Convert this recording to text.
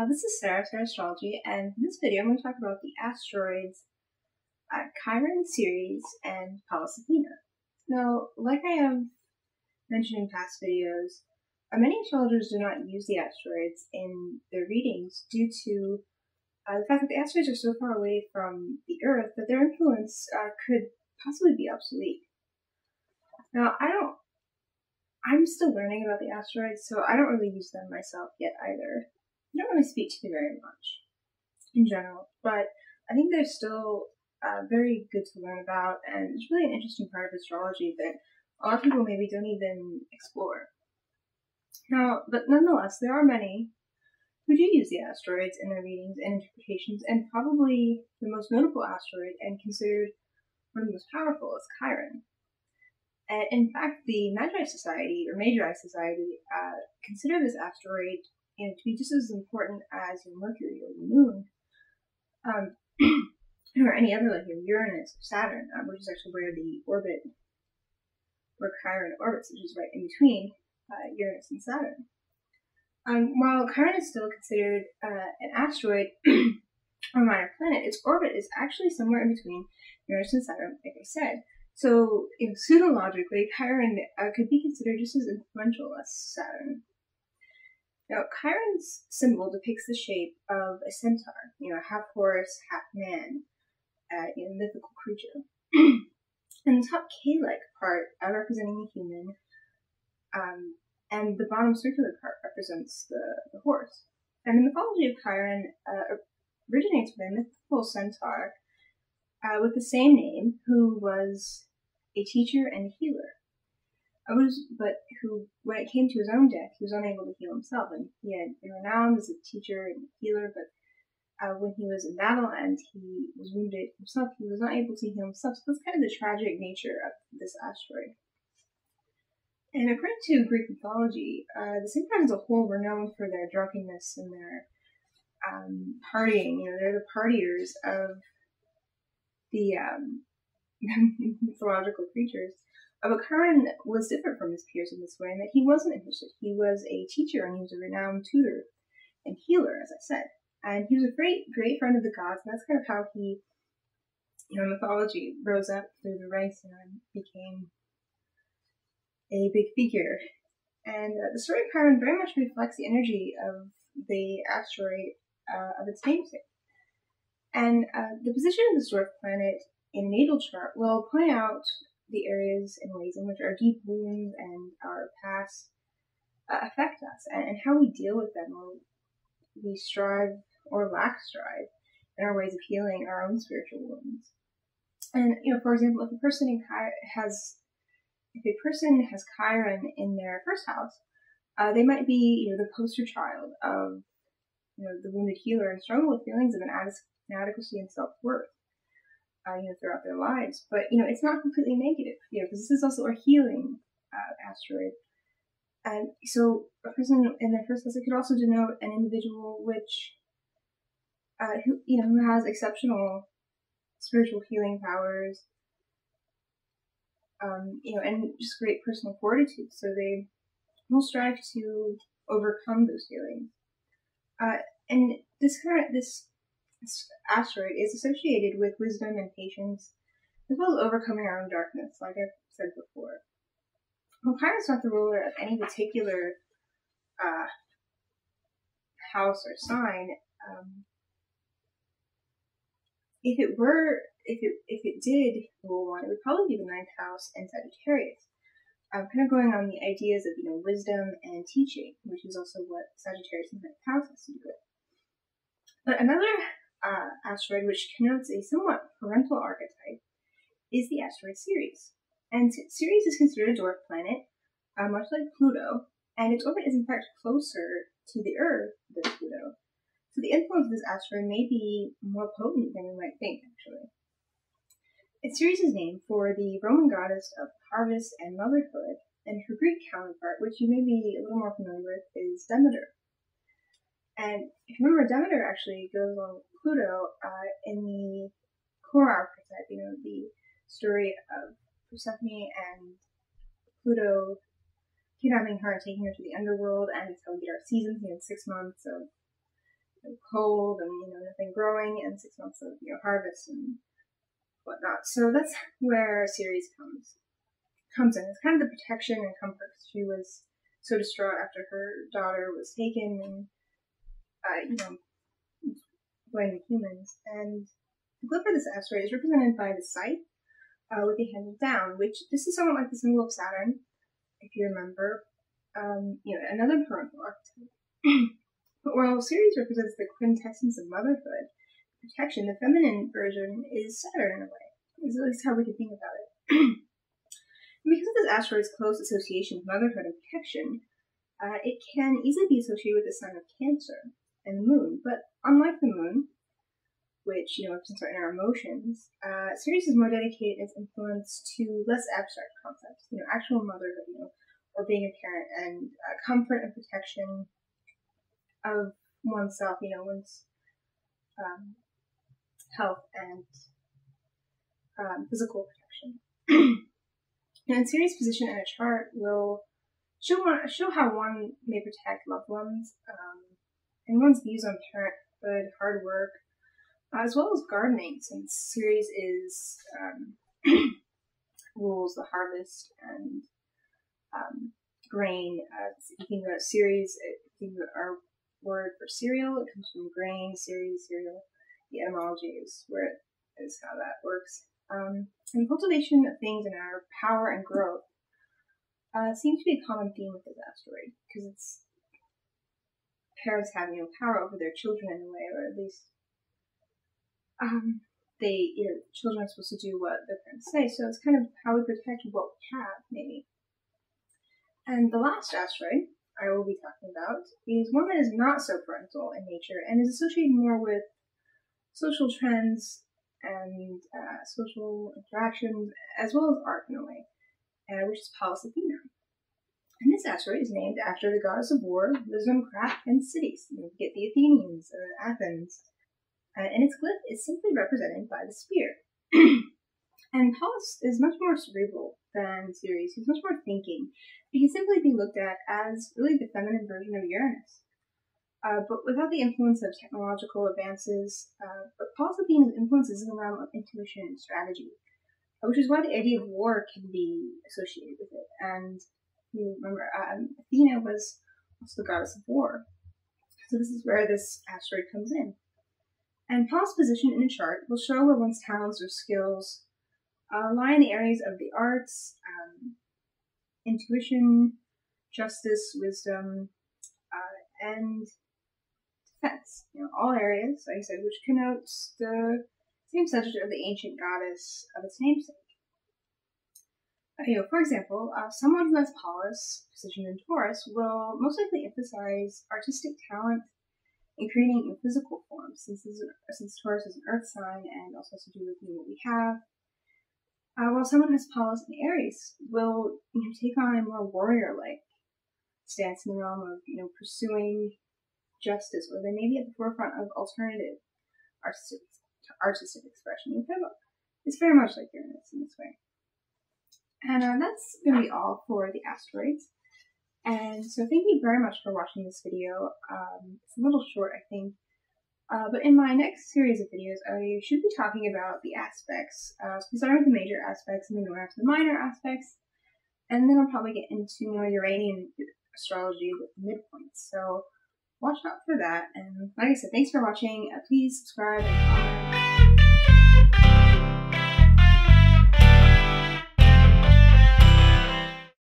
This is Sarah, Sarastrology, and in this video I'm going to talk about the asteroids Chiron, Ceres, and Pallas Athena. Now, like I have mentioned in past videos, many astrologers do not use the asteroids in their readings due to the fact that the asteroids are so far away from the Earth that their influence could possibly be obsolete. Now, I'm still learning about the asteroids, so I don't really use them myself yet either. I don't really speak to them very much in general, but I think they're still very good to learn about, and it's really an interesting part of astrology that a lot of people maybe don't even explore. Now, but nonetheless, there are many who do use the asteroids in their readings and interpretations, and probably the most notable asteroid and considered one of the most powerful is Chiron. And in fact, the Magi Society, or Magi Society, consider this asteroid to be just as important as Mercury or the Moon, or any other like Uranus or Saturn, which is actually where Chiron orbits, which is right in between Uranus and Saturn. While Chiron is still considered an asteroid or minor planet, its orbit is actually somewhere in between Uranus and Saturn, like I said. So, pseudologically, Chiron could be considered just as influential as Saturn. Now, Chiron's symbol depicts the shape of a centaur, half horse, half man, mythical creature. And the top K-like part representing the human, and the bottom circular part represents the horse. And the mythology of Chiron originates with a mythical centaur with the same name, who was a teacher and a healer. But who, when it came to his own death, he was unable to heal himself, and he had been renowned as a teacher and healer, but when he was in battle and he was wounded himself, he was not able to heal himself. So that's kind of the tragic nature of this asteroid. And according to Greek mythology, the Centaurs as a whole were known for their drunkenness and their partying. They're the partiers of the mythological creatures. But Chiron was different from his peers in this way, in that he wasn't interested. He was a teacher, and he was a renowned tutor and healer, as I said. And he was a great friend of the gods, and that's kind of how he, in mythology, rose up through the ranks and became a big figure. And the story of Chiron very much reflects the energy of the asteroid of its namesake. And the position of this dwarf planet in a natal chart will point out the areas and ways in which our deep wounds and our past affect us, and how we deal with them when we strive or lack strive in our ways of healing our own spiritual wounds. And for example, if a person has Chiron in their first house, they might be the poster child of the wounded healer and struggle with feelings of inadequacy and self-worth. Throughout their lives, but it's not completely negative, because this is also a healing asteroid, and so a person in their first house, it could also denote an individual who has exceptional spiritual healing powers, and just great personal fortitude. So they will strive to overcome those feelings, and this asteroid is associated with wisdom and patience, as well as overcoming our own darkness, like I've said before. Well, Chiron's not the ruler of any particular house or sign. If it did rule one, it would probably be the 9th house and Sagittarius. Kind of going on the ideas of wisdom and teaching, which is also what Sagittarius and 9th house has to do with. But another asteroid, which connotes a somewhat parental archetype, is the asteroid Ceres. And Ceres is considered a dwarf planet, much like Pluto, and its orbit is in fact closer to the Earth than Pluto. So the influence of this asteroid may be more potent than we might think, actually. It's Ceres' name for the Roman goddess of harvest and motherhood, and her Greek counterpart, which you may be a little more familiar with, is Demeter. And if you remember, Demeter actually goes along with Pluto in the core archetype, the story of Persephone and Pluto kidnapping her and taking her to the underworld, and it's how we get our seasons, 6 months of cold and, nothing growing, and 6 months of, harvest and whatnot. So that's where Ceres comes in. It's kind of the protection and comfort. She was so distraught after her daughter was taken and, blamed humans. And the glyph for this asteroid is represented by the scythe with the handle down, which this is somewhat like the symbol of Saturn, if you remember. Another parental archetype. But while Ceres represents the quintessence of motherhood, protection, the feminine version is Saturn in a way. Is at least how we can think about it. Because of this asteroid's close association with motherhood and protection, it can easily be associated with the sign of Cancer and the moon. But unlike the moon, which represents our inner emotions, Ceres is more dedicated in its influence to less abstract concepts. Actual motherhood, or being a parent, and comfort and protection of oneself. One's health and physical protection. And Ceres' position in a chart will show how one may protect loved ones, and one's views on parenthood, hard work, as well as gardening, since Ceres is rules the harvest and grain. You think about Ceres, our word for cereal, it comes from grain, Ceres, cereal. The etymology is how that works. And cultivation of things in our power and growth seems to be a common theme with this asteroid, because it's parents have power over their children in a way, or at least children are supposed to do what their parents say. So it's kind of how we protect what we have, maybe. And the last asteroid I will be talking about is one that is not so parental in nature and is associated more with social trends and social interactions, as well as art in a way, which is Pallas Athena. And this asteroid is named after the goddess of war, wisdom, craft, and cities. You get the Athenians, Athens. And its glyph is simply represented by the spear. And Pallas is much more cerebral than Ceres. He's much more thinking. He can simply be looked at as really the feminine version of Uranus. But without the influence of technological advances, but Pallas Athena's influence is in the realm of intuition and strategy, which is why the idea of war can be associated with it. And you remember, Athena was also the goddess of war. So this is where this asteroid comes in. And Pallas' position in a chart will show where one's talents or skills lie in the areas of the arts, intuition, justice, wisdom, and defense. All areas, like I said, which connotes the same subject of the ancient goddess of its namesake. For example, someone who has Pallas positioned in Taurus will most likely emphasize artistic talent in creating physical forms, since Taurus is an earth sign and also has to do with what we have. While someone who has Pallas in Aries will take on a more warrior-like stance in the realm of pursuing justice, or they may be at the forefront of alternative artistic expression. It's very much like Uranus in this way. And that's going to be all for the asteroids. And so thank you very much for watching this video. It's a little short, I think. But in my next series of videos, I should be talking about the aspects, starting with the major aspects and then going on to the minor aspects. And then I'll probably get into more Uranian astrology with the midpoints. So watch out for that. And like I said, thanks for watching. Please subscribe and comment.